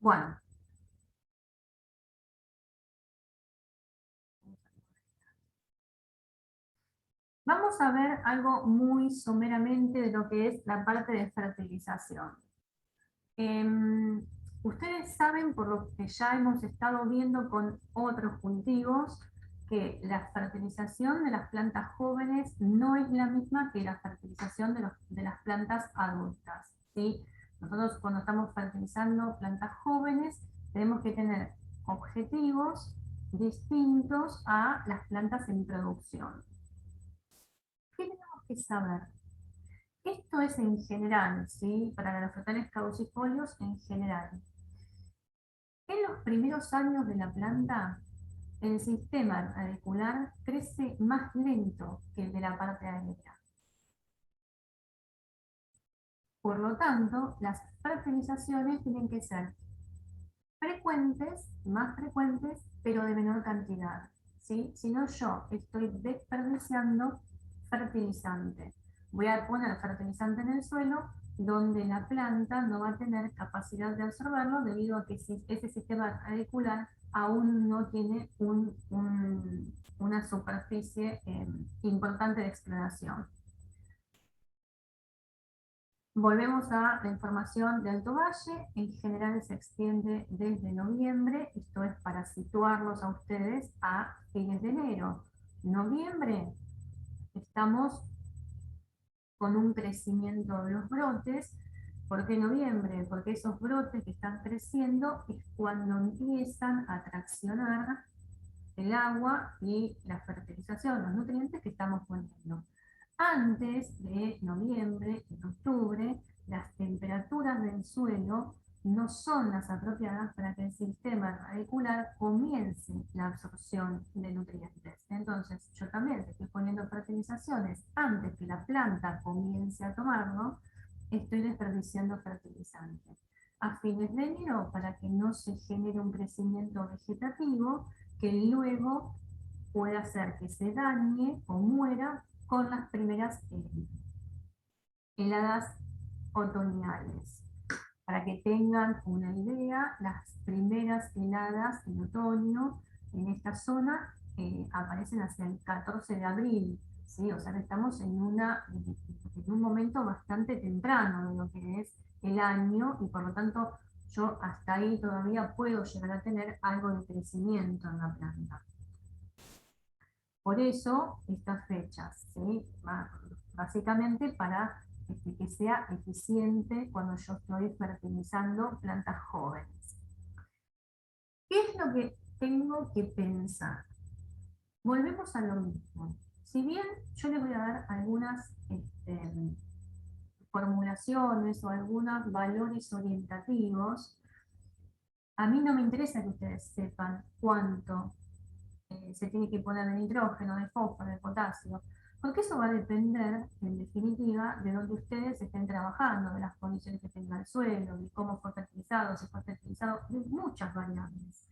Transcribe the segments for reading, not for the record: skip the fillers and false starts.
Bueno, vamos a ver algo muy someramente de lo que es la parte de fertilización. Ustedes saben, por lo que ya hemos estado viendo con otros cultivos, que la fertilización de las plantas jóvenes no es la misma que la fertilización de las plantas adultas, ¿sí? Nosotros cuando estamos fertilizando plantas jóvenes tenemos que tener objetivos distintos a las plantas en producción. ¿Qué tenemos que saber? Esto es en general, ¿sí? Para los frutales caducifolios en general. En los primeros años de la planta, el sistema radicular crece más lento que el de la parte aérea. Por lo tanto, las fertilizaciones tienen que ser frecuentes, más frecuentes, pero de menor cantidad, ¿sí? Si no, yo estoy desperdiciando fertilizante. Voy a poner fertilizante en el suelo donde la planta no va a tener capacidad de absorberlo debido a que ese sistema radicular aún no tiene una superficie importante de exploración. Volvemos a la información de Alto Valle, en general se extiende desde noviembre, esto es para situarlos a ustedes a fines de enero. Noviembre, estamos con un crecimiento de los brotes. ¿Por qué noviembre? Porque esos brotes que están creciendo es cuando empiezan a traccionar el agua y la fertilización, los nutrientes que estamos poniendo. Antes de noviembre, en octubre, las temperaturas del suelo no son las apropiadas para que el sistema radicular comience la absorción de nutrientes. Entonces, yo también estoy poniendo fertilizaciones antes que la planta comience a tomarlo, estoy desperdiciando fertilizantes. A fines de enero, para que no se genere un crecimiento vegetativo, que luego puede hacer que se dañe o muera con las primeras heladas otoñales. Para que tengan una idea, las primeras heladas en otoño en esta zona aparecen hacia el 14 de abril, ¿sí? O sea que estamos en un momento bastante temprano de lo que es el año y por lo tanto yo hasta ahí todavía puedo llegar a tener algo de crecimiento en la planta. Por eso estas fechas, ¿sí? Básicamente para que sea eficiente cuando yo estoy fertilizando plantas jóvenes. ¿Qué es lo que tengo que pensar? Volvemos a lo mismo. Si bien yo les voy a dar algunas formulaciones o algunos valores orientativos, a mí no me interesa que ustedes sepan cuánto se tiene que poner de nitrógeno, de fósforo, de potasio, porque eso va a depender, en definitiva, de donde ustedes estén trabajando, de las condiciones que tenga el suelo, de cómo fue fertilizado, si fue fertilizado, de muchas variables.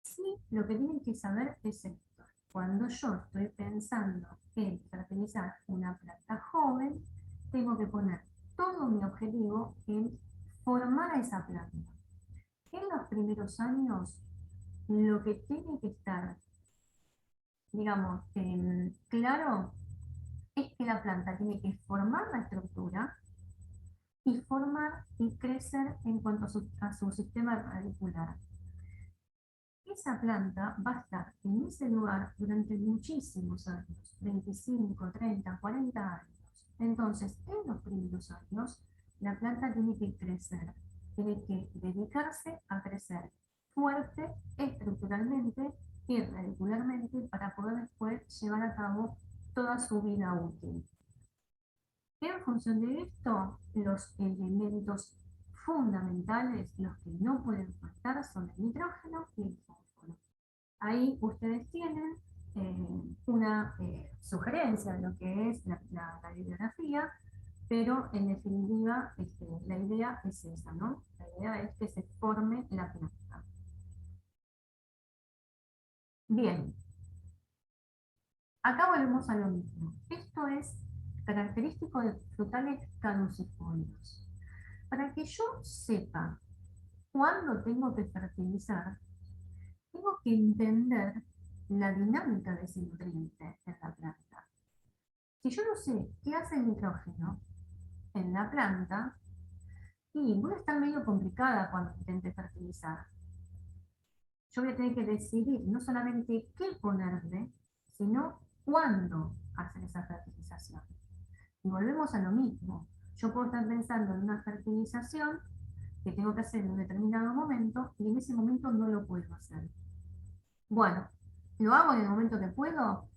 Sí, lo que tienen que saber es esto. Cuando yo estoy pensando en fertilizar una planta joven, tengo que poner todo mi objetivo en formar a esa planta. En los primeros años, lo que tiene que estar, digamos, claro, es que la planta tiene que formar la estructura y formar y crecer en cuanto a su sistema radicular. Esa planta va a estar en ese lugar durante muchísimos años, 25, 30, 40 años. Entonces, en los primeros años, la planta tiene que crecer, tiene que dedicarse a crecer fuerte, estructuralmente y radicularmente para poder después llevar a cabo toda su vida útil. En función de esto, los elementos fundamentales, los que no pueden faltar, son el nitrógeno y el fósforo. Ahí ustedes tienen una sugerencia de lo que es la bibliografía, pero en definitiva la idea es esa, ¿no? La idea es que se forme la planta. Bien, acá volvemos a lo mismo. Esto es característico de frutales caducifolios. Para que yo sepa cuando tengo que fertilizar, tengo que entender la dinámica de ese nutriente en la planta. Si yo no sé qué hace el nitrógeno en la planta, y voy a estar medio complicada cuando intente fertilizar. Yo voy a tener que decidir no solamente qué ponerle, sino cuándo hacer esa fertilización. Y volvemos a lo mismo. Yo puedo estar pensando en una fertilización que tengo que hacer en un determinado momento y en ese momento no lo puedo hacer. Bueno, ¿lo hago en el momento que puedo?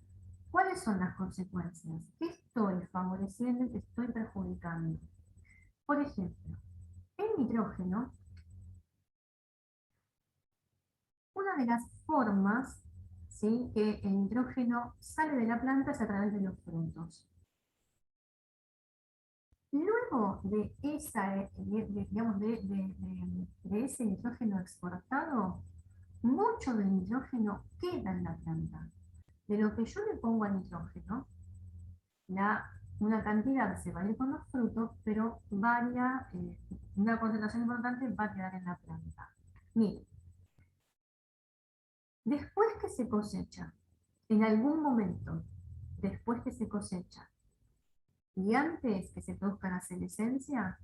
¿Cuáles son las consecuencias? ¿Qué estoy favoreciendo y qué estoy perjudicando? Por ejemplo, el nitrógeno, una de las formas, ¿sí?, que el nitrógeno sale de la planta es a través de los frutos. Luego de, digamos, de ese nitrógeno exportado, mucho del nitrógeno queda en la planta. De lo que yo le pongo a nitrógeno, una cantidad se va a ir con los frutos, pero una concentración importante va a quedar en la planta. Mire, después que se cosecha, en algún momento, después que se cosecha, y antes que se produzca la senescencia,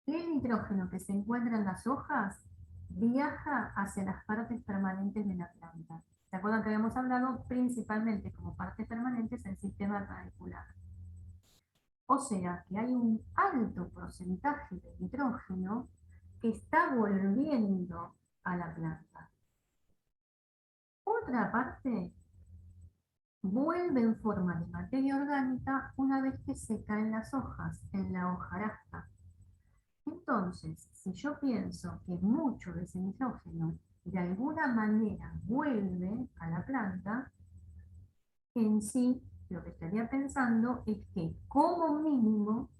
el nitrógeno que se encuentra en las hojas viaja hacia las partes permanentes de la planta. ¿Se acuerdan que habíamos hablado principalmente como partes permanentes el sistema radicular? O sea que hay un alto porcentaje de nitrógeno que está volviendo a la planta. Otra parte vuelve en forma de materia orgánica una vez que se caen las hojas, en la hojarasca. Entonces, si yo pienso que mucho de ese nitrógeno de alguna manera vuelve a la planta, en sí lo que estaría pensando es que como mínimo,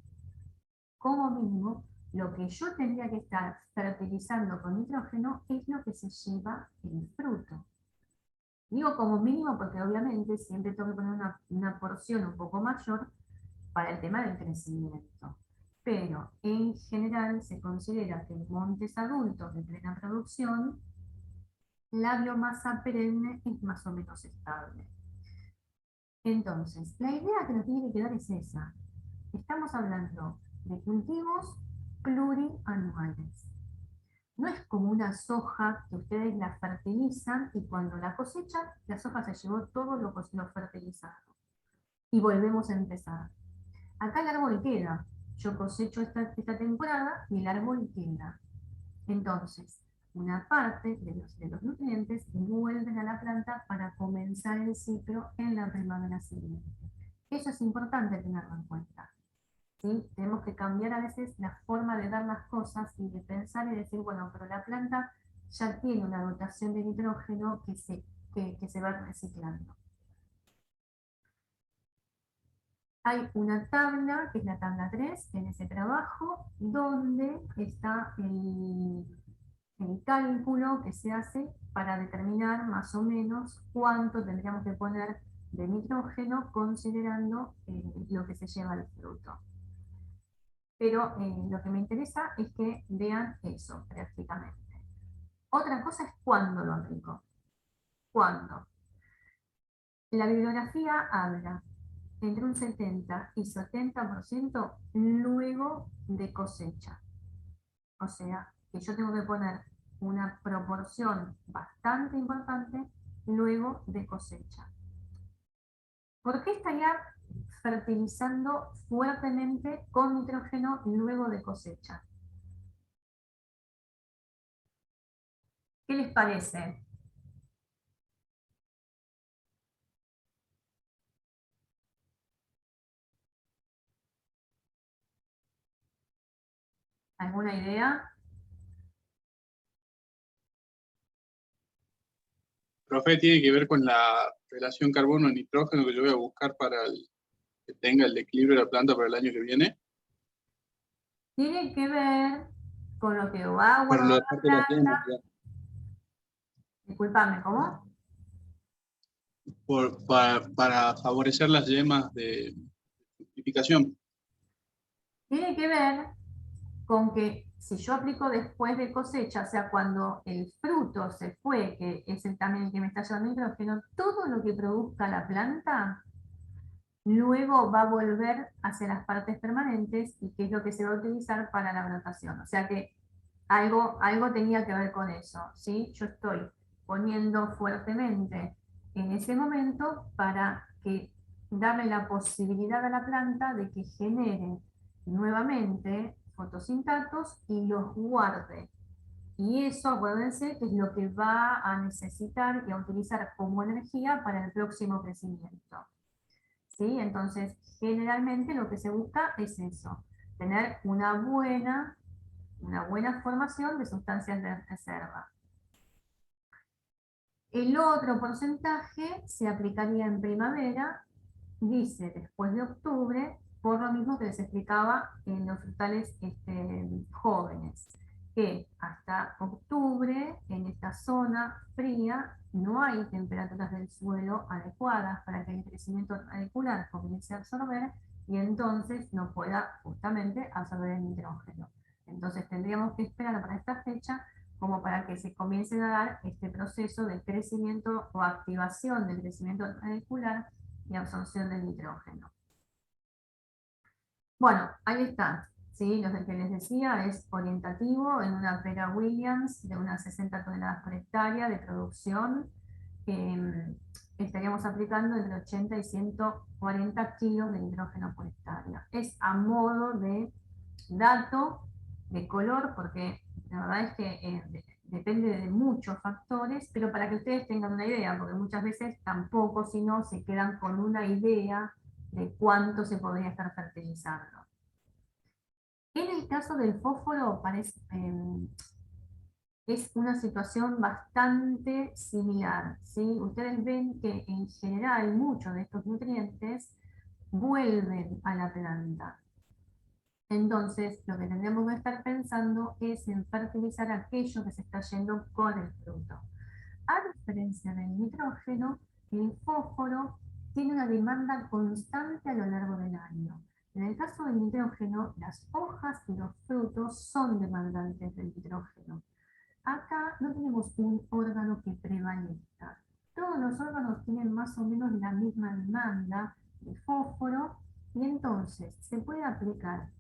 lo que yo tendría que estar fertilizando con nitrógeno es lo que se lleva el fruto. Digo como mínimo porque obviamente siempre tengo que poner una porción un poco mayor para el tema del crecimiento. Pero en general se considera que en montes adultos de plena producción la biomasa perenne es más o menos estable. Entonces, la idea que nos tiene que quedar es esa. Estamos hablando de cultivos plurianuales. No es como una soja que ustedes la fertilizan y cuando la cosechan, la soja se llevó todo lo fertilizado. Y volvemos a empezar. Acá el árbol queda. Yo cosecho esta temporada y el árbol queda. Entonces, una parte de los nutrientes vuelven a la planta para comenzar el ciclo en la primavera siguiente. Eso es importante tenerlo en cuenta. ¿Sí? Tenemos que cambiar a veces la forma de dar las cosas y de pensar y decir, bueno, pero la planta ya tiene una dotación de nitrógeno que se va reciclando. Hay una tabla, que es la tabla 3, en ese trabajo, donde está el cálculo que se hace para determinar más o menos cuánto tendríamos que poner de nitrógeno considerando lo que se lleva al fruto. Pero lo que me interesa es que vean eso prácticamente. Otra cosa es cuándo lo aplico. ¿Cuándo? La bibliografía habla entre un 70 y 70% luego de cosecha. O sea, que yo tengo que poner una proporción bastante importante luego de cosecha. ¿Por qué estaría fertilizando fuertemente con nitrógeno luego de cosecha? ¿Qué les parece? ¿Alguna idea? Profe, tiene que ver con la relación carbono-nitrógeno que yo voy a buscar para que tenga el equilibrio de la planta para el año que viene. Tiene que ver con lo que va a Por guardar lo la de las yemas, planta. Disculpame, ¿cómo? para favorecer las yemas de fructificación. Tiene que ver con que si yo aplico después de cosecha, o sea, cuando el fruto se fue, que es también el que me está llevando nitrógeno, todo lo que produzca la planta luego va a volver hacia las partes permanentes y que es lo que se va a utilizar para la brotación. O sea que algo tenía que ver con eso, ¿sí? Yo estoy poniendo fuertemente en ese momento para que darle la posibilidad a la planta de que genere nuevamente fotosintatos y los guarde. Y eso, acuérdense, que es lo que va a necesitar y a utilizar como energía para el próximo crecimiento. ¿Sí? Entonces, generalmente lo que se busca es eso, tener una buena formación de sustancias de reserva. El otro porcentaje se aplicaría en primavera, dice después de octubre, por lo mismo que les explicaba en los frutales jóvenes, que hasta octubre en esta zona fría no hay temperaturas del suelo adecuadas para que el crecimiento radicular comience a absorber y entonces no pueda justamente absorber el nitrógeno. Entonces tendríamos que esperar para esta fecha como para que se comience a dar este proceso de crecimiento o activación del crecimiento radicular y absorción del nitrógeno. Bueno, ahí está. ¿Sí? Lo que les decía es orientativo en una pera Williams de unas 60 toneladas por hectárea de producción. Estaríamos aplicando entre 80 y 140 kilos de nitrógeno por hectárea. Es a modo de dato, de color, porque la verdad es que depende de muchos factores, pero para que ustedes tengan una idea, porque muchas veces tampoco, si no, se quedan con una idea de cuánto se podría estar fertilizando. En el caso del fósforo es una situación bastante similar, ¿sí? Ustedes ven que en general muchos de estos nutrientes vuelven a la planta. Entonces, lo que tendremos que estar pensando es en fertilizar aquello que se está yendo con el fruto. A diferencia del nitrógeno, el fósforo tiene una demanda constante a lo largo del año. En el caso del nitrógeno, las hojas y los frutos son demandantes del nitrógeno. Acá no tenemos un órgano que prevalezca. Todos los órganos tienen más o menos la misma demanda de fósforo y entonces se puede aplicar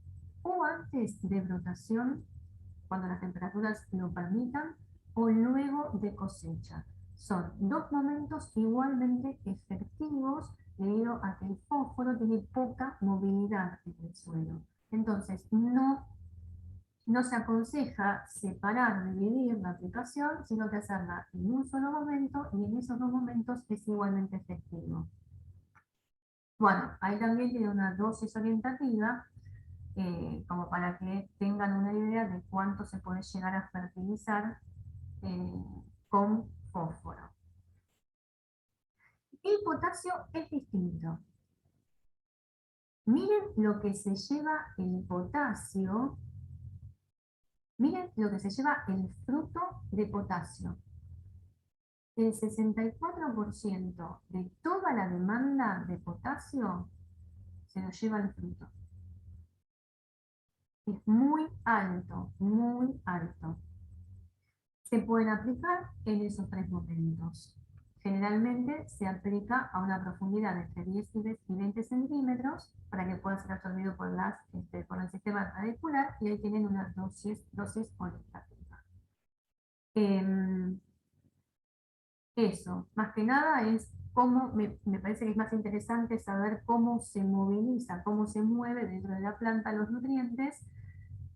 o antes de brotación, cuando las temperaturas lo permitan, o luego de cosecha. Son dos momentos igualmente efectivos debido a que el fósforo tiene poca movilidad en el suelo. Entonces, no se aconseja separar, dividir la aplicación, sino que hacerla en un solo momento y en esos dos momentos es igualmente efectivo. Bueno, ahí también tiene una dosis orientativa, como para que tengan una idea de cuánto se puede llegar a fertilizar con fósforo. El potasio es distinto. Miren lo que se lleva el potasio, miren lo que se lleva el fruto de potasio. El 64% de toda la demanda de potasio se lo lleva el fruto. Es muy alto, muy alto. Se pueden aplicar en esos tres momentos. Generalmente se aplica a una profundidad de entre 10 y 20 centímetros para que pueda ser absorbido por el sistema radicular y ahí tienen una dosis orientativa. Eso, más que nada es cómo, me parece que es más interesante saber cómo se moviliza, cómo se mueve dentro de la planta los nutrientes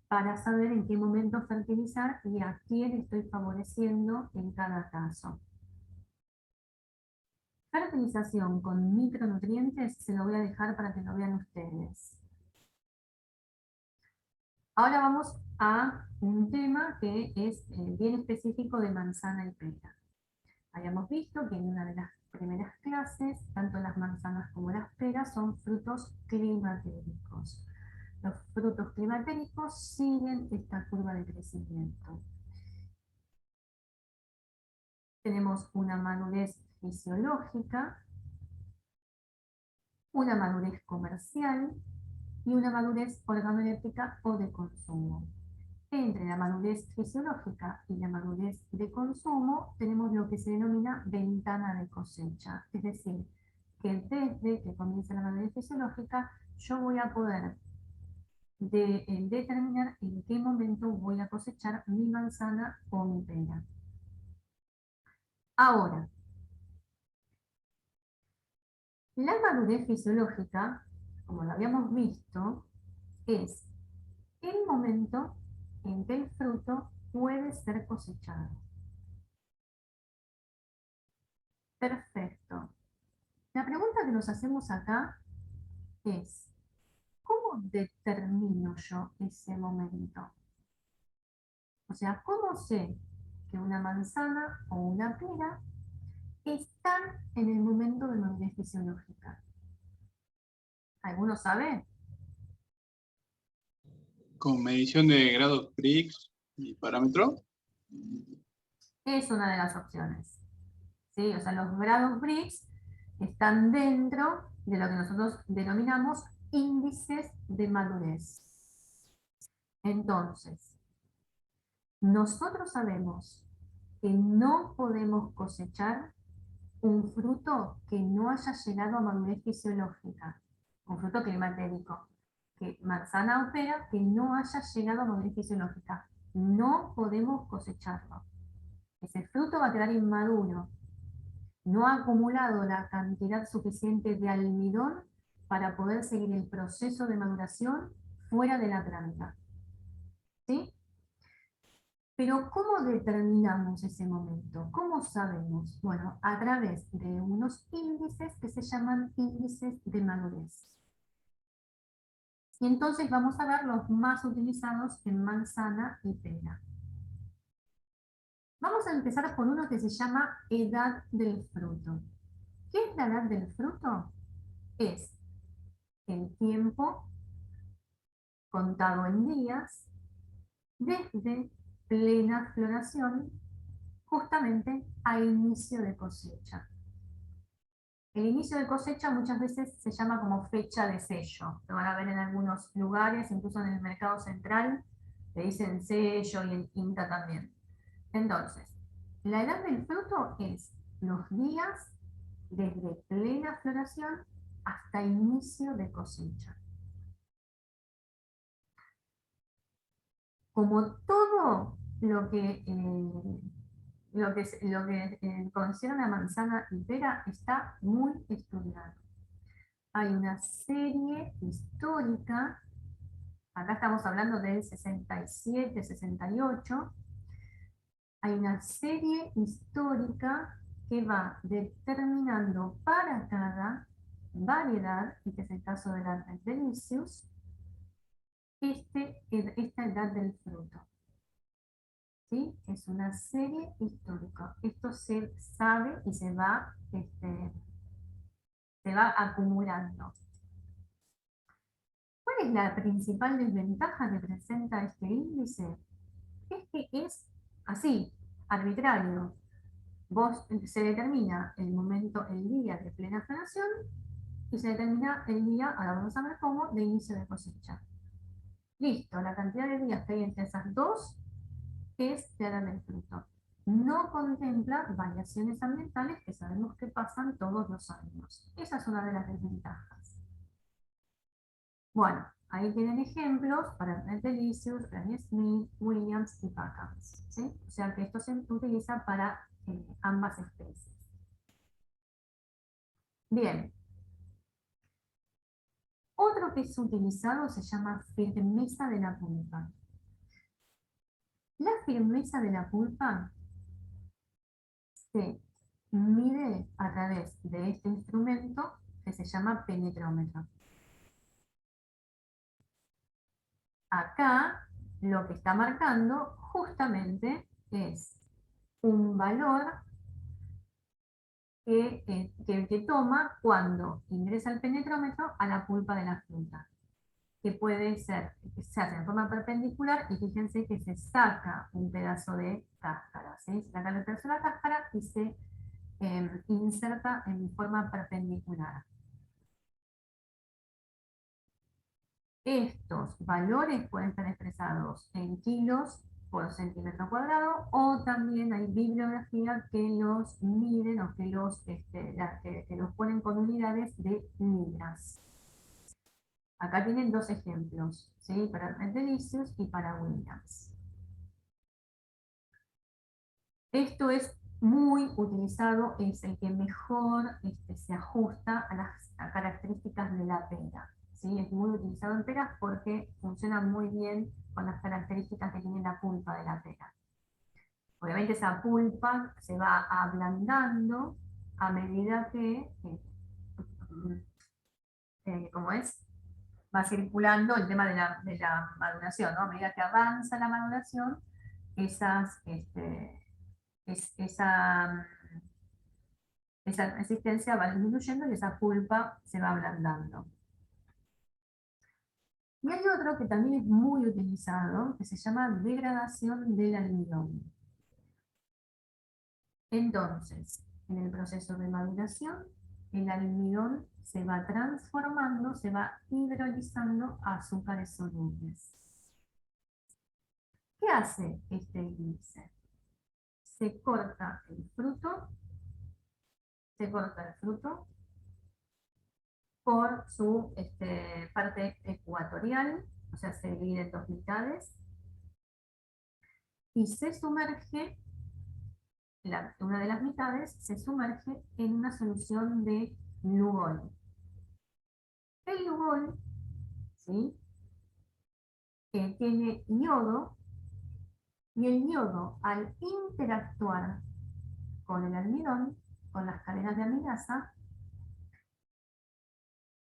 para saber en qué momento fertilizar y a quién estoy favoreciendo en cada caso. Fertilización con micronutrientes se lo voy a dejar para que lo vean ustedes. Ahora vamos a un tema que es bien específico de manzana y pera. Habíamos visto que en una de las primeras clases, tanto las manzanas como las peras son frutos climatéricos. Los frutos climatéricos siguen esta curva de crecimiento. Tenemos una madurez fisiológica, una madurez comercial y una madurez organoléptica o de consumo. Entre la madurez fisiológica y la madurez de consumo tenemos lo que se denomina ventana de cosecha, es decir, que desde que comienza la madurez fisiológica yo voy a poder determinar en qué momento voy a cosechar mi manzana o mi pera. Ahora, la madurez fisiológica, como lo habíamos visto, es el momento en que el fruto puede ser cosechado. Perfecto. La pregunta que nos hacemos acá es, ¿cómo determino yo ese momento? O sea, ¿cómo sé que una manzana o una pera están en el momento de madurez fisiológica? ¿Alguno sabe? Con medición de grados Brix y parámetro. Es una de las opciones. ¿Sí? O sea, los grados Brix están dentro de lo que nosotros denominamos índices de madurez. Entonces, nosotros sabemos que no podemos cosechar un fruto que no haya llegado a madurez fisiológica, un fruto climatérico, que manzana o pera que no haya llegado a madurez fisiológica. No podemos cosecharlo. Ese fruto va a quedar inmaduro. No ha acumulado la cantidad suficiente de almidón para poder seguir el proceso de maduración fuera de la planta. ¿Sí? Pero ¿cómo determinamos ese momento? ¿Cómo sabemos? Bueno, a través de unos índices que se llaman índices de madurez. Y entonces vamos a ver los más utilizados en manzana y pera. Vamos a empezar por uno que se llama edad del fruto. ¿Qué es la edad del fruto? Es el tiempo contado en días desde plena floración justamente a inicio de cosecha. El inicio de cosecha muchas veces se llama como fecha de sello. Lo van a ver en algunos lugares, incluso en el mercado central, le dicen sello y en INTA también. Entonces, la edad del fruto es los días desde plena floración hasta inicio de cosecha. Como todo lo que concierne a manzana y pera está muy estudiado. Hay una serie histórica, acá estamos hablando del 67, 68, hay una serie histórica que va determinando para cada variedad, y que es el caso de la Delicious, esta edad del fruto. ¿Sí? Es una serie histórica. Esto se sabe y se va acumulando. ¿Cuál es la principal desventaja que presenta este índice? Es que es así, arbitrario. Se determina el momento, el día de plena floración y se determina el día, ahora vamos a ver cómo, de inicio de cosecha. Listo, la cantidad de días que hay entre esas dos es la edad del fruto. No contempla variaciones ambientales que sabemos que pasan todos los años. Esa es una de las desventajas. Bueno, ahí tienen ejemplos para Delicious, Granny Smith, Williams y Packhams, ¿sí? O sea que esto se utiliza para ambas especies. Bien. Otro que es utilizado se llama firmeza de la pulpa. La firmeza de la pulpa se mide a través de este instrumento que se llama penetrómetro. Acá lo que está marcando justamente es un valor que toma cuando ingresa el penetrómetro a la pulpa de la fruta, que puede ser, que se hace en forma perpendicular, y fíjense que se saca un pedazo de cáscara, ¿sí? Se saca el pedazo de la cáscara y se inserta en forma perpendicular. Estos valores pueden estar expresados en kilos por centímetro cuadrado, o también hay bibliografía que los miden o que que los ponen con unidades de libras. Acá tienen dos ejemplos, ¿sí? Para Rentelicius y para Williams. Esto es muy utilizado, es el que mejor se ajusta a las características de la pera. ¿Sí? Es muy utilizado en peras porque funciona muy bien con las características que tiene la pulpa de la pera. Obviamente esa pulpa se va ablandando a medida que, como es, va circulando el tema de la maduración, ¿no? A medida que avanza la maduración, esas, esa esa resistencia va disminuyendo y esa pulpa se va ablandando. Y hay otro que también es muy utilizado, que se llama degradación del almidón. Entonces, en el proceso de maduración, el almidón se va transformando, se va hidrolizando a azúcares solubles. ¿Qué hace este índice? Se corta el fruto, por su parte ecuatorial, o sea, se divide en dos mitades, y se sumerge, una de las mitades se sumerge en una solución de Lugol. El Lugol, ¿sí? Tiene yodo, y el yodo, al interactuar con el almidón, con las cadenas de amilasa,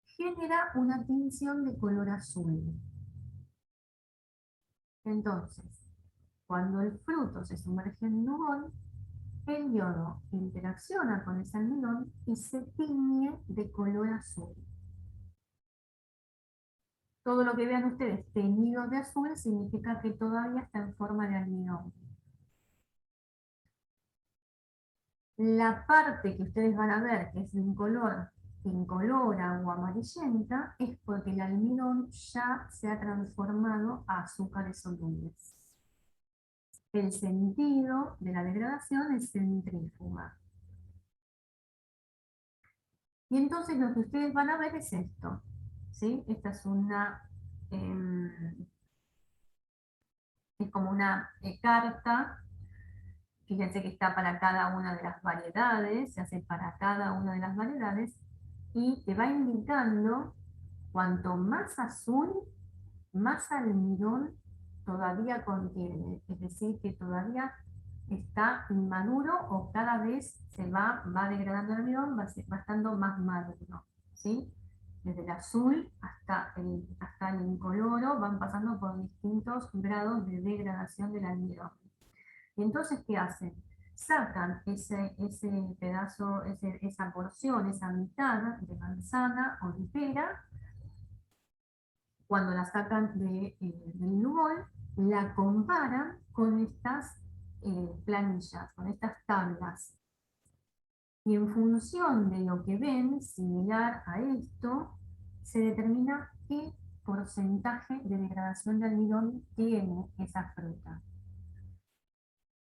genera una tinción de color azul. Entonces, cuando el fruto se sumerge en Lugol, el yodo interacciona con ese almidón y se tiñe de color azul. Todo lo que vean ustedes teñido de azul significa que todavía está en forma de almidón. La parte que ustedes van a ver que es de un color incolora o amarillenta es porque el almidón ya se ha transformado a azúcares solubles. El sentido de la degradación es centrífuga. Y entonces lo que ustedes van a ver es esto, ¿sí? Esta es es como una carta, fíjense que está para cada una de las variedades, se hace para cada una de las variedades, y te va indicando cuanto más azul, más almidón todavía contiene, es decir, que todavía está inmaduro o cada vez va degradando el almidón, va estando más maduro, ¿sí? Desde el azul hasta el incoloro van pasando por distintos grados de degradación del almidón. Y entonces, ¿qué hacen? Sacan ese pedazo, esa porción, esa mitad de manzana o de pera, cuando la sacan del Lugol, la comparan con estas planillas, con estas tablas. Y en función de lo que ven, similar a esto, se determina qué porcentaje de degradación de almidón tiene esa fruta.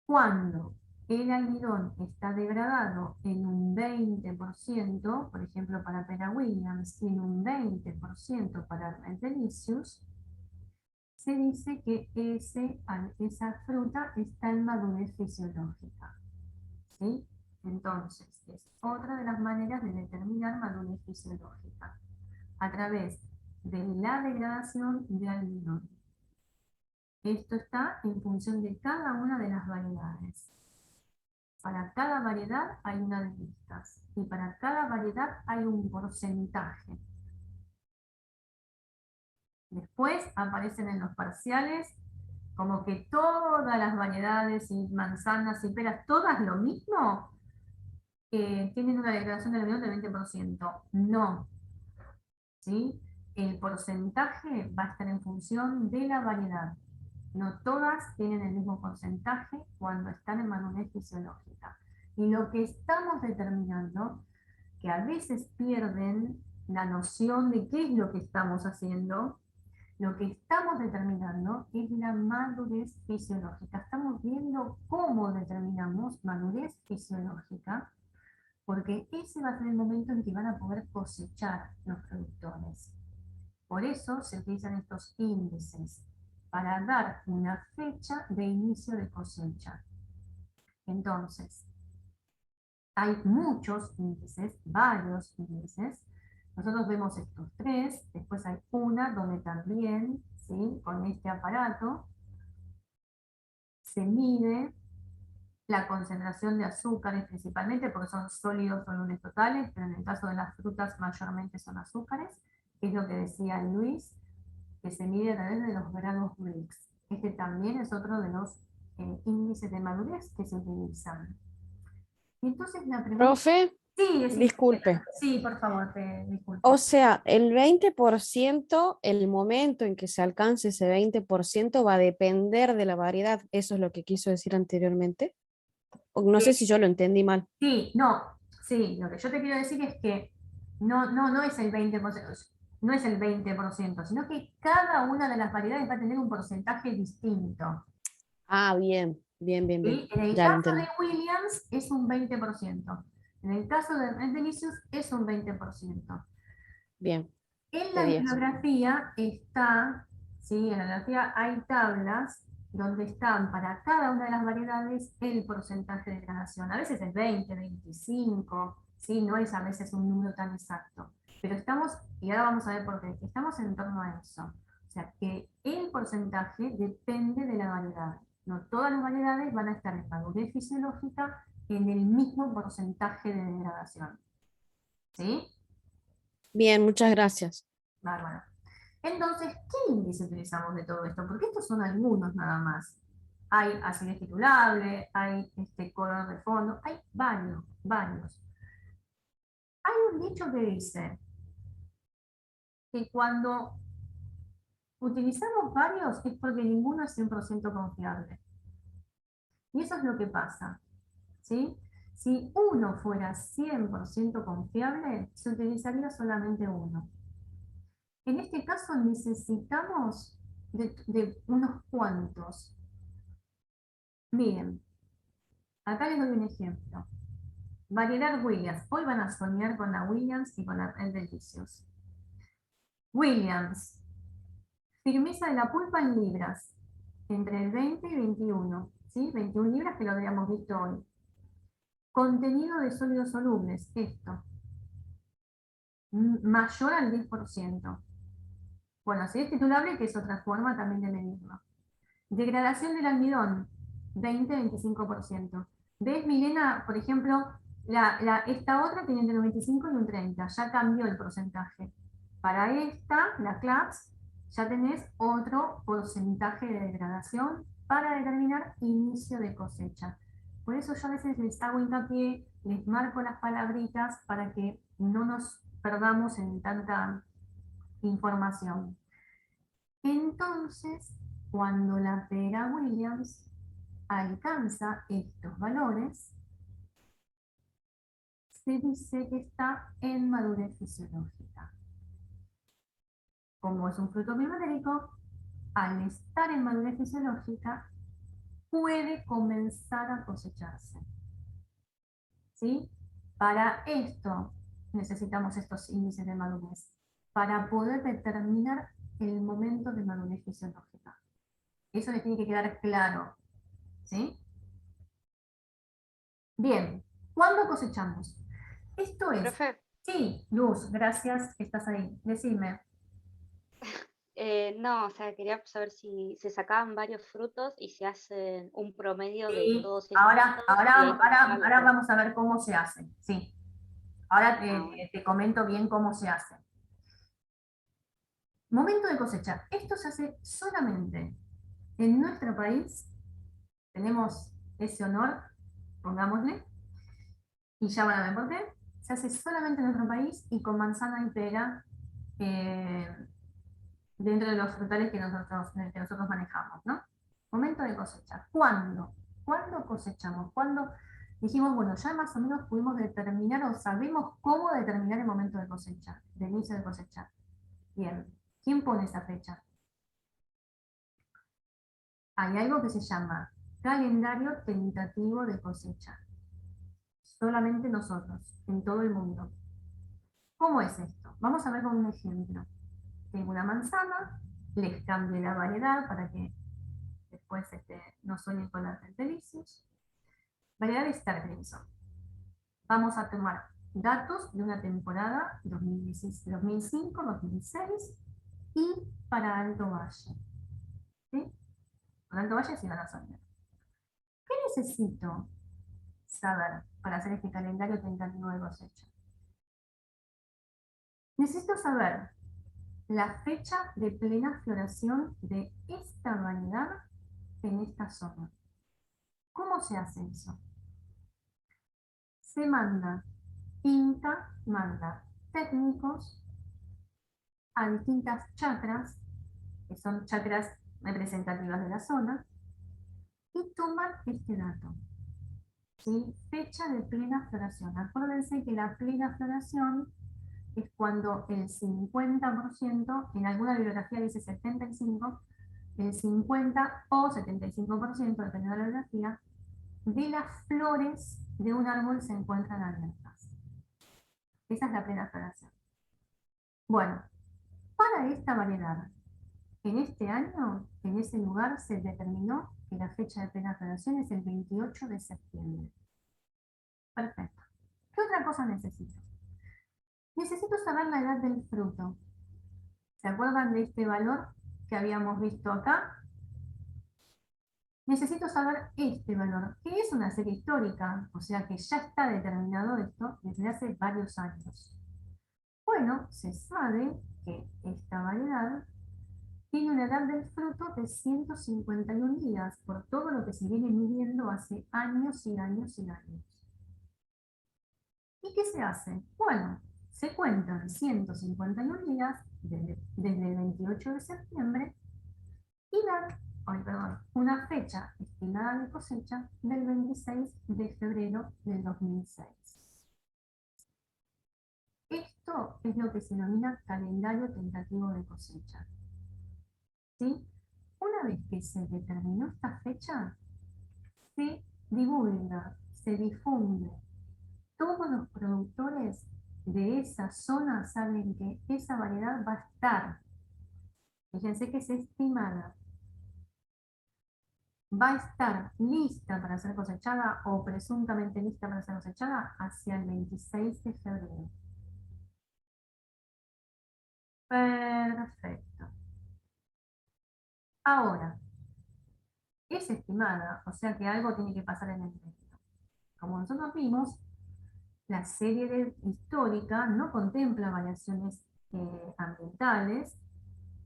Cuando el almidón está degradado en un 20%, por ejemplo para Pera Williams, y en un 20% para Rentelicius, se dice que esa fruta está en madurez fisiológica. ¿Sí? Entonces, es otra de las maneras de determinar madurez fisiológica, a través de la degradación de almidón. Esto está en función de cada una de las variedades. Para cada variedad hay una de listas, y para cada variedad hay un porcentaje. Después aparecen en los parciales como que todas las variedades y manzanas y peras, todas lo mismo, tienen una degradación del almidón del 20%. No, ¿sí? El porcentaje va a estar en función de la variedad. No todas tienen el mismo porcentaje cuando están en madurez fisiológica. Y lo que estamos determinando, que a veces pierden la noción de qué es lo que estamos haciendo, Lo que estamos determinando es la madurez fisiológica. Estamos viendo cómo determinamos madurez fisiológica, porque ese va a ser el momento en que van a poder cosechar los productores. Por eso se utilizan estos índices, para dar una fecha de inicio de cosecha. Entonces, hay muchos índices, varios índices. Nosotros vemos estos tres, después hay una donde también, ¿sí?, con este aparato se mide la concentración de azúcares principalmente, porque son sólidos solubles totales, pero en el caso de las frutas mayormente son azúcares, que es lo que decía Luis, que se mide a través de los grados Brix. Este también es otro de los índices de madurez que se utilizan. Y entonces la pregunta... Profe, Sí, es disculpe. sí, por favor, te disculpo. O sea, el 20%, el momento en que se alcance ese 20% va a depender de la variedad. ¿Eso es lo que quiso decir anteriormente? O no sé si yo lo entendí mal. Sí, no, sí, lo que yo te quiero decir es que no es el 20%, no es el 20%, sino que cada una de las variedades va a tener un porcentaje distinto. Ah, bien, bien, bien, bien. ¿Sí? En el Ya lo caso entendí. de Williams es un 20%. En el caso de Red Delicious es un 20%. Bien, En de la 10. bibliografía está, ¿sí?, en la bibliografía hay tablas donde están para cada una de las variedades el porcentaje de gradación. A veces es 20, 25, ¿sí? No es a veces un número tan exacto. Pero estamos, y ahora vamos a ver por qué, estamos en torno a eso. O sea, que el porcentaje depende de la variedad. No todas las variedades van a estar en madurez fisiológica en el mismo porcentaje de degradación. ¿Sí? Bien, muchas gracias. Bárbaro. Entonces, ¿qué índice utilizamos de todo esto? Porque estos son algunos nada más. Hay acidez titulable, hay color de fondo, hay varios, varios. Hay un dicho que dice que cuando utilizamos varios es porque ninguno es 100% confiable. Y eso es lo que pasa, ¿sí? Si uno fuera 100% confiable, se utilizaría solamente uno. En este caso necesitamos de unos cuantos. Miren, acá les doy un ejemplo. Variedad Williams. Hoy van a soñar con la Williams y con la Red Delicious. Williams. Firmeza de la pulpa en libras. Entre el 20 y 21. ¿Sí? 21 libras que lo habíamos visto hoy. Contenido de sólidos solubles. Esto. Mayor al 10%. Bueno, si es titulable, que es otra forma también de medirlo. Degradación del almidón, 20-25%. ¿Ves, Milena? Por ejemplo, esta otra tiene entre un 25 y un 30, ya cambió el porcentaje. Para esta, la CLAPS, ya tenés otro porcentaje de degradación para determinar inicio de cosecha. Por eso yo a veces les hago hincapié, les marco las palabritas para que no nos perdamos en tanta información. Entonces, cuando la pera Williams alcanza estos valores, se dice que está en madurez fisiológica. Como es un fruto climatérico, al estar en madurez fisiológica, puede comenzar a cosecharse. ¿Sí? Para esto necesitamos estos índices de madurez, para poder determinar el momento de madurez fisiológica. Eso les tiene que quedar claro. ¿Sí? Bien, ¿cuándo cosechamos? Esto es... Profe, Sí, Luz, gracias que estás ahí. Decime. no, o sea, quería saber si se sacaban varios frutos y se hacen un promedio de Sí, todos esos ahora, frutos ahora, y ahí ahora, calculan la ahora prueba. vamos a ver cómo se hace. Sí, ahora Bueno. te comento bien cómo se hace. Momento de cosecha. Esto se hace solamente en nuestro país. Tenemos ese honor, pongámosle, y ya van a ver por qué. Se hace solamente en nuestro país y con manzana y pera dentro de los frutales que nosotros manejamos, ¿no? Momento de cosecha. ¿Cuándo? ¿Cuándo cosechamos? ¿Cuándo dijimos, bueno, ya más o menos pudimos determinar o sabemos cómo determinar el momento de cosecha, de inicio de cosecha? Bien, ¿quién pone esa fecha? hay algo que se llama calendario tentativo de cosecha. Solamente nosotros, en todo el mundo. ¿Cómo es esto? Vamos a ver con un ejemplo. Tengo una manzana, les cambio la variedad para que después no suenen con las delicios. Variedad de Star Crimson. Vamos a tomar datos de una temporada 2005, 2006 y para Alto Valle. ¿Sí? Para Alto Valle sí van a saber. ¿Qué necesito saber para hacer este calendario tentativo de cosecha? Necesito saber la fecha de plena floración de esta variedad en esta zona. ¿Cómo se hace eso? Se manda, INTA manda técnicos a distintas chacras, que son chacras representativas de la zona, y toman este dato. ¿Sí? Fecha de plena floración. Acuérdense que la plena floración es cuando el 50%, en alguna bibliografía dice 75%, el 50 o 75%, dependiendo de la bibliografía, de las flores de un árbol se encuentran abiertas. Esa es la plena floración. Bueno, para esta variedad, en este año, en ese lugar, se determinó que la fecha de plena floración es el 28 de septiembre. Perfecto. ¿Qué otra cosa necesito? Necesito saber la edad del fruto. ¿Se acuerdan de este valor que habíamos visto acá? Necesito saber este valor, que es una serie histórica, o sea que ya está determinado esto desde hace varios años. Bueno, se sabe que esta variedad tiene una edad del fruto de 151 días, por todo lo que se viene midiendo hace años y años y años. ¿Y qué se hace? Bueno, se cuentan 151 días desde el 28 de septiembre y dan una fecha estimada de cosecha del 26 de febrero del 2006. Esto es lo que se denomina calendario tentativo de cosecha. ¿Sí? Una vez que se determinó esta fecha, se divulga, se difunde. Todos los productores de esa zona saben que esa variedad va a estar, fíjense que es estimada, va a estar lista para ser cosechada o presuntamente lista para ser cosechada hacia el 26 de febrero. Perfecto. Ahora, es estimada, o sea que algo tiene que pasar en el medio. Como nosotros vimos, la serie histórica no contempla variaciones ambientales.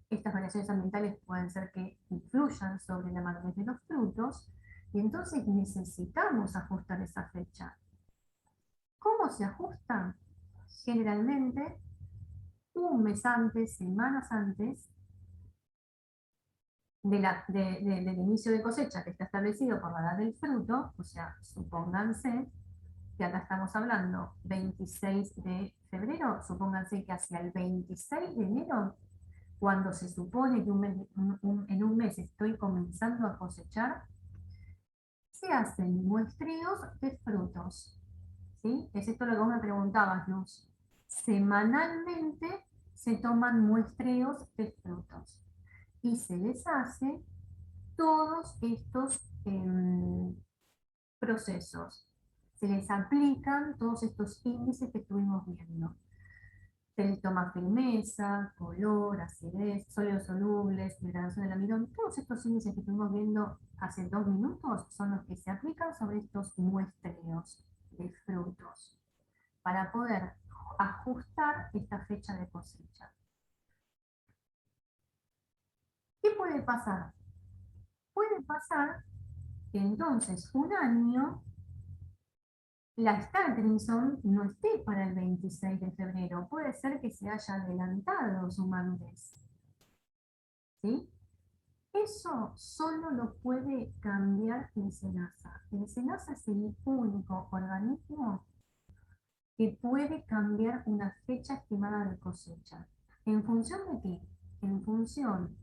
Estas variaciones ambientales pueden ser que influyan sobre la madurez de los frutos, y entonces necesitamos ajustar esa fecha. ¿Cómo se ajusta? Generalmente, un mes antes, semanas antes del inicio de cosecha que está establecido por la edad del fruto, o sea, supónganse que acá estamos hablando 26 de febrero, supónganse que hacia el 26 de enero, cuando se supone que en un mes estoy comenzando a cosechar, se hacen muestreos de frutos. ¿Sí? Es esto lo que vos me preguntabas, Luz. Semanalmente se toman muestreos de frutos y se les hace todos estos procesos. Se les aplican todos estos índices que estuvimos viendo. Se les toma firmeza, color, acidez, sólidos solubles, degradación del almidón. Todos estos índices que estuvimos viendo hace 2 minutos son los que se aplican sobre estos muestreos de frutos para poder ajustar esta fecha de cosecha. ¿Qué puede pasar? Puede pasar que entonces un año la Star Crimson no esté para el 26 de febrero, puede ser que se haya adelantado su madurez. ¿Sí? Eso solo lo puede cambiar el SENASA. El SENASA es el único organismo que puede cambiar una fecha estimada de cosecha. ¿En función de qué? En función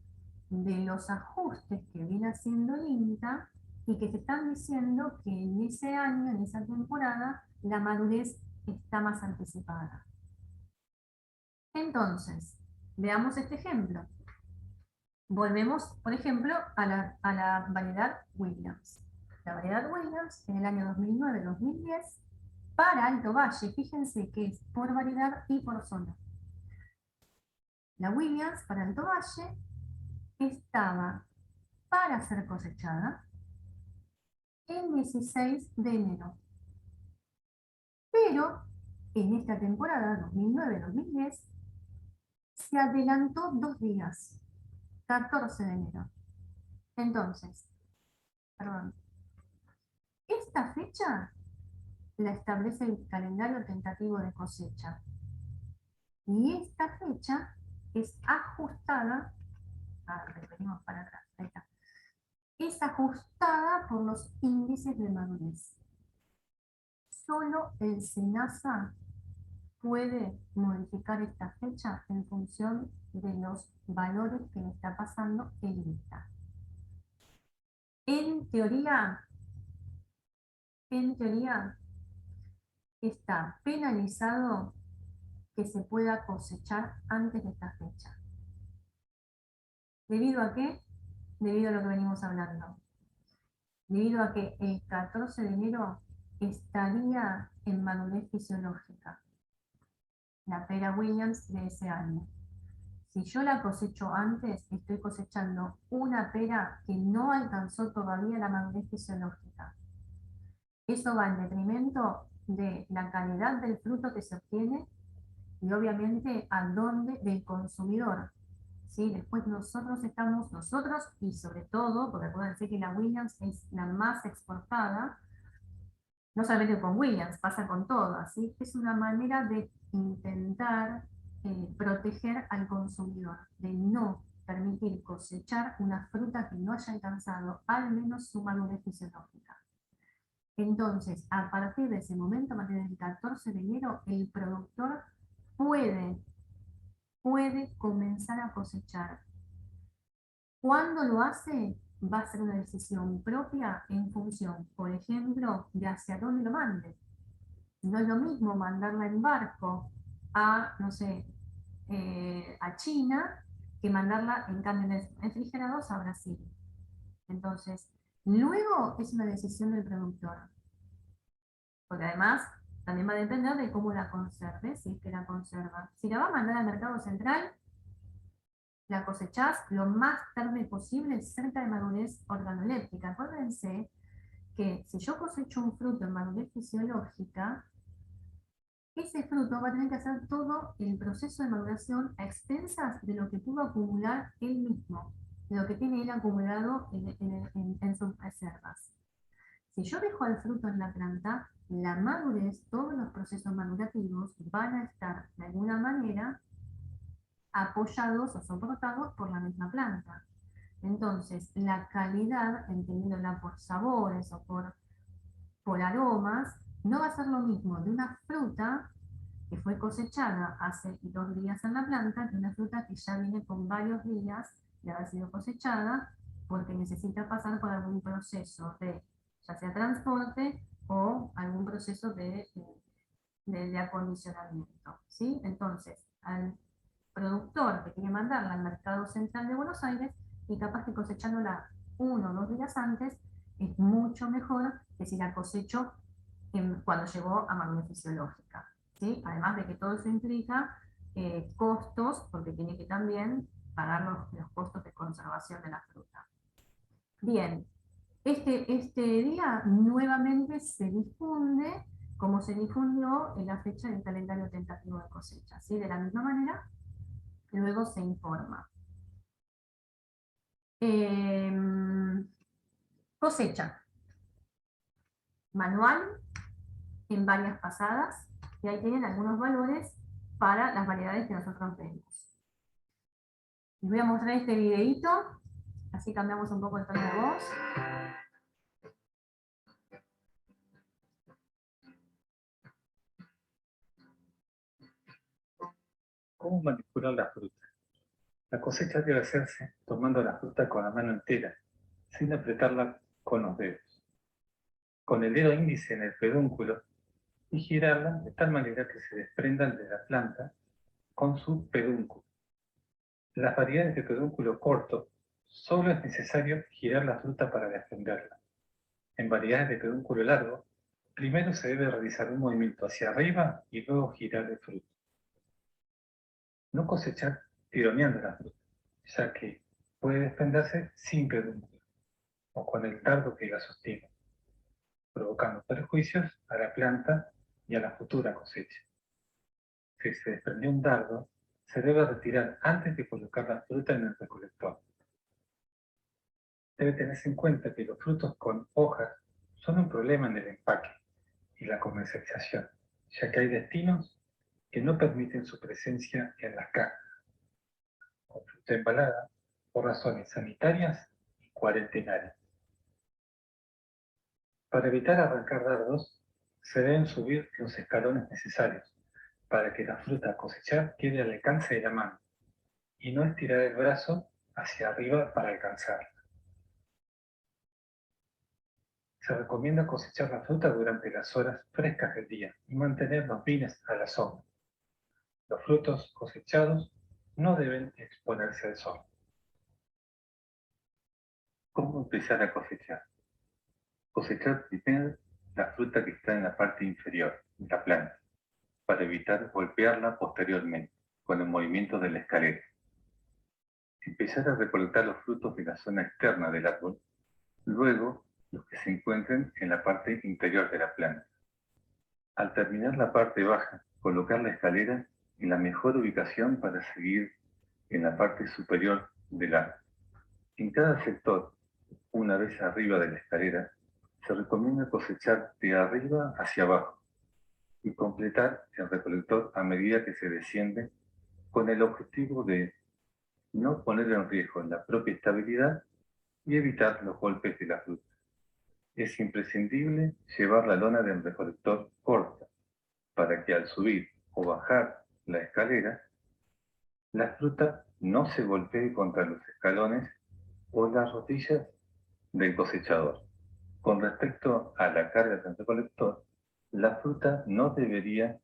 de los ajustes que viene haciendo el INTA y que te están diciendo que en ese año, en esa temporada, la madurez está más anticipada. Entonces, veamos este ejemplo. Volvemos, por ejemplo, a la variedad Williams. La variedad Williams en el año 2009-2010 para Alto Valle, fíjense que es por variedad y por zona. La Williams para Alto Valle estaba para ser cosechada el 16 de enero. Pero en esta temporada 2009-2010 se adelantó 2 días, 14 de enero. Entonces, perdón, esta fecha la establece el calendario tentativo de cosecha. Y esta fecha es ajustada, repetimos para atrás, ahí está, es ajustada por los índices de madurez. Solo el SENASA puede modificar esta fecha en función de los valores que le está pasando el INTA. En teoría está penalizado que se pueda cosechar antes de esta fecha. ¿Debido a qué? Debido a lo que venimos hablando. Debido a que el 14 de enero estaría en madurez fisiológica, la pera Williams de ese año. Si yo la cosecho antes, estoy cosechando una pera que no alcanzó todavía la madurez fisiológica. Eso va en detrimento de la calidad del fruto que se obtiene y obviamente a dónde del consumidor. ¿Sí? Después nosotros y sobre todo, porque acuérdense que la Williams es la más exportada, no solamente con Williams, pasa con todo, así que es una manera de intentar proteger al consumidor, de no permitir cosechar una fruta que no haya alcanzado al menos su madurez fisiológica. Entonces, a partir de ese momento, a partir del 14 de enero, el productor puede comenzar a cosechar. ¿Cuándo lo hace? Va a ser una decisión propia en función, por ejemplo, de hacia dónde lo mande. No es lo mismo mandarla en barco a, no sé, a China, que mandarla en camiones refrigerados a Brasil. Entonces, luego es una decisión del productor. Porque además también va a depender de cómo la conserve, si es que la conserva. Si la va a mandar al mercado central, la cosechás lo más tarde posible cerca de madurez organoléptica. Acuérdense que si yo cosecho un fruto en madurez fisiológica, ese fruto va a tener que hacer todo el proceso de maduración a expensas de lo que pudo acumular él mismo, de lo que tiene él acumulado en sus reservas. Si yo dejo el fruto en la planta, la madurez, todos los procesos madurativos van a estar de alguna manera apoyados o soportados por la misma planta. Entonces, la calidad, entendiéndola por sabores o por aromas, no va a ser lo mismo de una fruta que fue cosechada hace 2 días en la planta que una fruta que ya viene con varios días de haber sido cosechada porque necesita pasar por algún proceso de, ya sea transporte o algún proceso de acondicionamiento, ¿sí? Entonces, al productor que quiere mandarla al mercado central de Buenos Aires y capaz que cosechándola 1 o 2 días antes es mucho mejor que si la cosecho cuando llegó a madurez fisiológica, ¿sí? Además de que todo eso implica costos, porque tiene que también pagar los costos de conservación de la fruta. Bien, este día nuevamente se difunde como se difundió en la fecha del calendario tentativo de cosecha, ¿sí? De la misma manera, luego se informa. Cosecha. Manual en varias pasadas, y ahí tienen algunos valores para las variedades que nosotros vemos. Les voy a mostrar este videito, así cambiamos un poco el tono de voz. ¿Cómo manipular la fruta? La cosecha debe hacerse tomando la fruta con la mano entera, sin apretarla con los dedos, con el dedo índice en el pedúnculo y girarla de tal manera que se desprendan de la planta con su pedúnculo. En las variedades de pedúnculo corto, solo es necesario girar la fruta para desprenderla. En variedades de pedúnculo largo, primero se debe realizar un movimiento hacia arriba y luego girar el fruto. No cosechar tironeando la fruta, ya que puede desprenderse sin pedúnculo o con el dardo que la sostiene, provocando perjuicios a la planta y a la futura cosecha. Si se desprendió un dardo, se debe retirar antes de colocar la fruta en el recolector. Debe tenerse en cuenta que los frutos con hojas son un problema en el empaque y la comercialización, ya que hay destinos que no permiten su presencia en las cajas, con fruta embalada, por razones sanitarias y cuarentenarias. Para evitar arrancar dardos, se deben subir los escalones necesarios para que la fruta a cosechar quede al alcance de la mano y no estirar el brazo hacia arriba para alcanzarla. Se recomienda cosechar la fruta durante las horas frescas del día y mantener los vines a la sombra. Los frutos cosechados no deben exponerse al sol. ¿Cómo empezar a cosechar? Cosechar primero la fruta que está en la parte inferior de la planta, para evitar golpearla posteriormente con el movimiento de la escalera. Empezar a recolectar los frutos de la zona externa del árbol, luego los que se encuentren en la parte interior de la planta. Al terminar la parte baja, colocar la escalera en la mejor ubicación para seguir en la parte superior del árbol. En cada sector, una vez arriba de la escalera, se recomienda cosechar de arriba hacia abajo y completar el recolector a medida que se desciende, con el objetivo de no poner en riesgo la propia estabilidad y evitar los golpes de la fruta. Es imprescindible llevar la lona del recolector corta, para que al subir o bajar la escalera, la fruta no se golpee contra los escalones o las rodillas del cosechador. Con respecto a la carga del recolector, la fruta no debería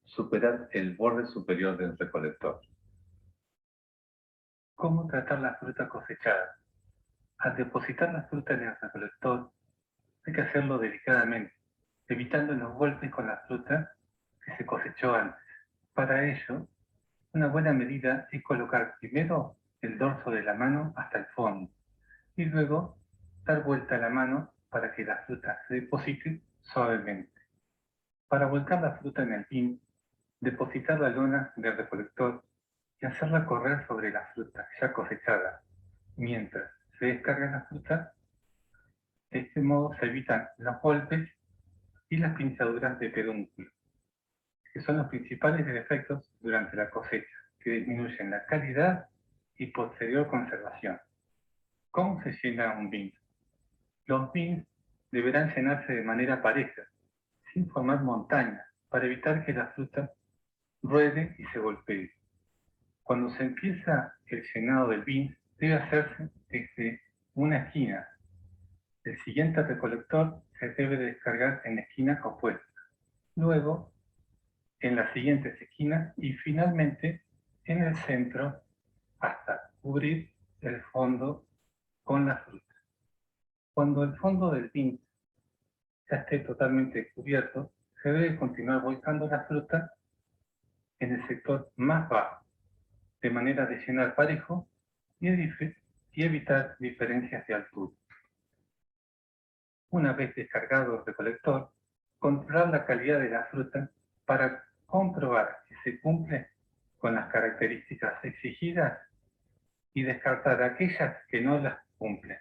superar el borde superior del recolector. ¿Cómo tratar la fruta cosechada? Al depositar la fruta en el recolector, hay que hacerlo delicadamente, evitando los golpes con la fruta que se cosechó antes. Para ello, una buena medida es colocar primero el dorso de la mano hasta el fondo y luego dar vuelta a la mano para que la fruta se deposite suavemente. Para volcar la fruta en el bin, depositar la lona del recolector y hacerla correr sobre la fruta ya cosechada, mientras se descarga la fruta. De este modo se evitan los golpes y las pinchaduras de pedúnculo, que son los principales defectos durante la cosecha, que disminuyen la calidad y posterior conservación. ¿Cómo se llena un bin? Los bins deberán llenarse de manera pareja, sin formar montañas, para evitar que la fruta ruede y se golpee. Cuando se empieza el llenado del bin, debe hacerse desde una esquina. El siguiente recolector se debe descargar en la esquina opuesta, luego en las siguientes esquinas y finalmente en el centro hasta cubrir el fondo con la fruta. Cuando el fondo del bin ya esté totalmente cubierto, se debe continuar volcando la fruta en el sector más bajo, de manera de llenar parejo y evitar diferencias de altura. Una vez descargado el recolector, controlar la calidad de la fruta para comprobar que se cumple con las características exigidas y descartar aquellas que no las cumplen.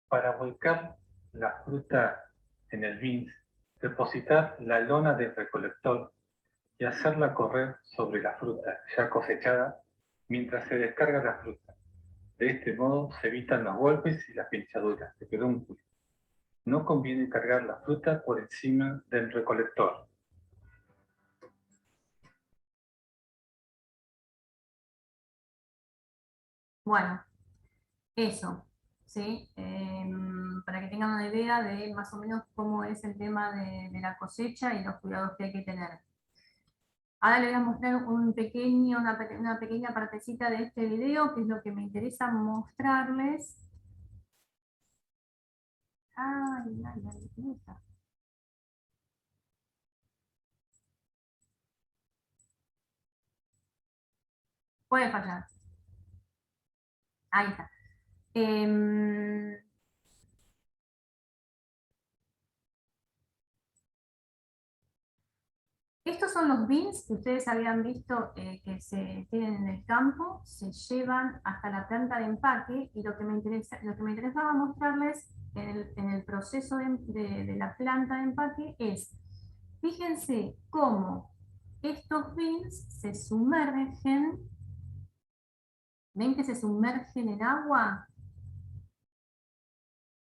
Para volcar la fruta en el bin, depositar la lona del recolector y hacerla correr sobre la fruta ya cosechada mientras se descarga la fruta. De este modo se evitan los golpes y las pinchaduras de pedúnculo. No conviene cargar la fruta por encima del recolector. Bueno, eso, ¿sí? Para que tengan una idea de más o menos cómo es el tema de la cosecha y los cuidados que hay que tener. Ahora les voy a mostrar una pequeña partecita de este video, que es lo que me interesa mostrarles. Ay, ay, ay, ¿dónde está? Puede fallar. Ahí está. Em, Estos son los bins que ustedes habían visto que se tienen en el campo, se llevan hasta la planta de empaque, y lo que me interesaba mostrarles en el proceso de la planta de empaque es, fíjense cómo estos bins se sumergen, ven que se sumergen en agua,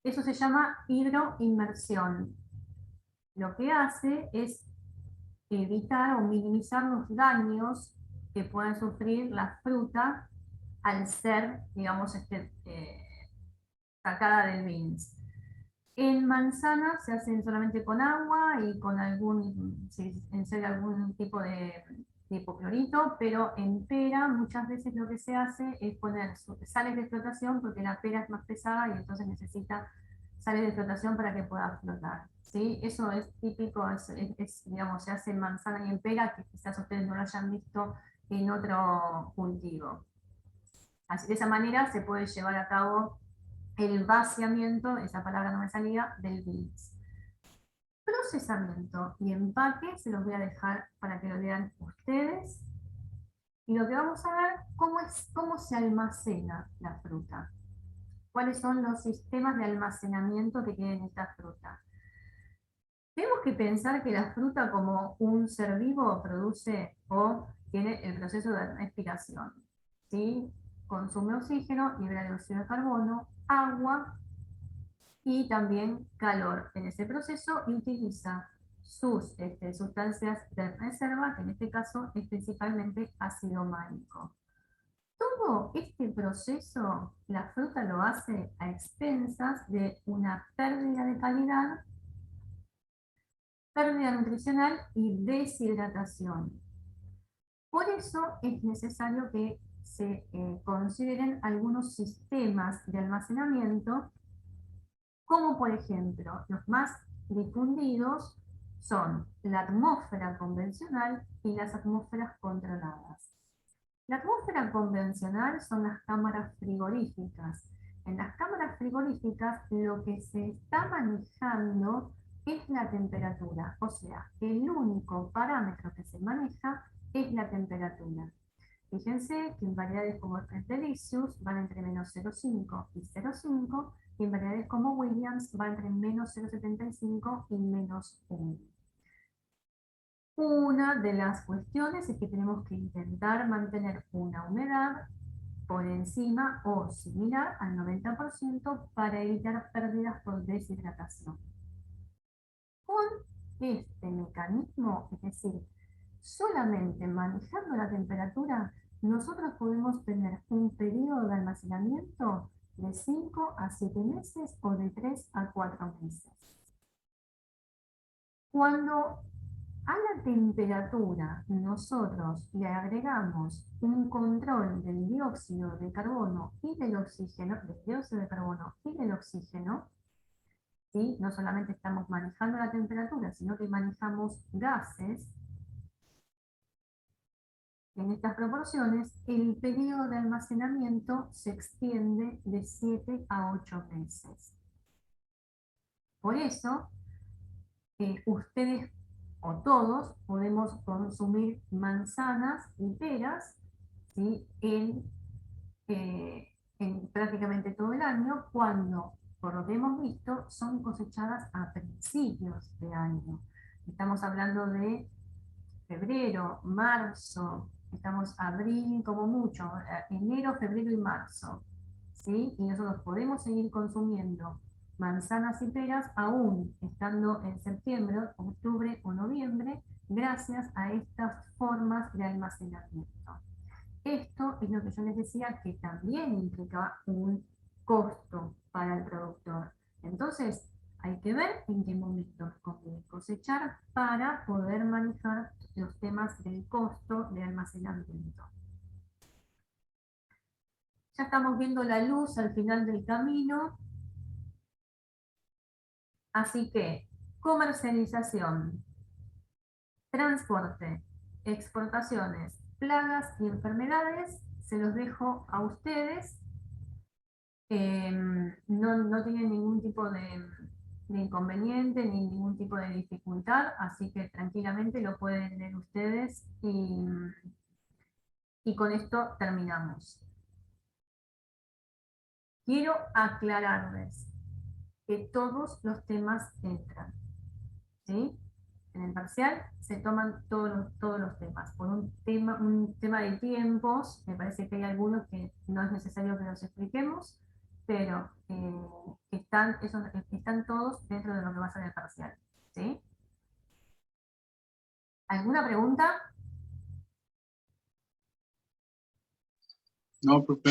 eso se llama hidroinmersión. Lo que hace es evitar o minimizar los daños que pueden sufrir la fruta al ser, digamos, sacada del beans. En manzana se hacen solamente con agua y con algún tipo de hipoclorito, pero en pera muchas veces lo que se hace es poner sales de flotación, porque la pera es más pesada y entonces necesita sales de flotación para que pueda flotar. ¿Sí? Eso es típico, digamos, se hace en manzana y en pera, que quizás ustedes no lo hayan visto en otro cultivo. Así de esa manera se puede llevar a cabo el vaciamiento, esa palabra no me salía, del beans. Procesamiento y empaque se los voy a dejar para que lo vean ustedes. Y lo que vamos a ver, cómo se almacena la fruta. ¿Cuáles son los sistemas de almacenamiento que tienen esta fruta? Tenemos que pensar que la fruta, como un ser vivo, produce o tiene el proceso de respiración, ¿sí? Consume oxígeno, libera dióxido de carbono, agua y también calor en ese proceso, y utiliza sus sustancias de reserva, que en este caso es principalmente ácido málico. Todo este proceso la fruta lo hace a expensas de una pérdida de calidad, pérdida nutricional y deshidratación. Por eso es necesario que se consideren algunos sistemas de almacenamiento, como por ejemplo los más difundidos son la atmósfera convencional y las atmósferas controladas. La atmósfera convencional son las cámaras frigoríficas. En las cámaras frigoríficas lo que se está manejando es la temperatura, o sea, el único parámetro que se maneja es la temperatura. Fíjense que en variedades como Delicious van entre menos 0,5 y 0,5, y en variedades como Williams va entre menos 0,75 y menos 1. Una de las cuestiones es que tenemos que intentar mantener una humedad por encima o similar al 90% para evitar pérdidas por deshidratación. Con este mecanismo, es decir, solamente manejando la temperatura, nosotros podemos tener un periodo de almacenamiento de 5 a 7 meses o de 3 a 4 meses. Cuando a la temperatura nosotros le agregamos un control del dióxido de carbono y del oxígeno, del dióxido de carbono y del oxígeno, ¿sí? No solamente estamos manejando la temperatura, sino que manejamos gases. En estas proporciones, el periodo de almacenamiento se extiende de 7 a 8 meses. Por eso, ustedes o todos podemos consumir manzanas y peras, ¿sí? En prácticamente todo el año, cuando, por lo que hemos visto, son cosechadas a principios de año. Estamos hablando de febrero, marzo, estamos abril como mucho, enero, febrero y marzo, ¿sí? Y nosotros podemos seguir consumiendo manzanas y peras aún estando en septiembre, octubre o noviembre, gracias a estas formas de almacenamiento. esto es lo que yo les decía que también implica un costo para el productor. Entonces, hay que ver en qué momento conviene cosechar para poder manejar los temas del costo de almacenamiento. Ya estamos viendo la luz al final del camino. Así que comercialización, transporte, exportaciones, plagas y enfermedades, se los dejo a ustedes. No tienen ningún tipo de inconveniente ni ningún tipo de dificultad, así que tranquilamente lo pueden leer ustedes y con esto terminamos. Quiero aclararles que todos los temas entran, ¿sí? En el parcial se toman todos los temas. Por un tema de tiempos, me parece que hay algunos que no es necesario que los expliquemos, pero están todos dentro de lo que va a ser el parcial, ¿sí? ¿Alguna pregunta? No, profe.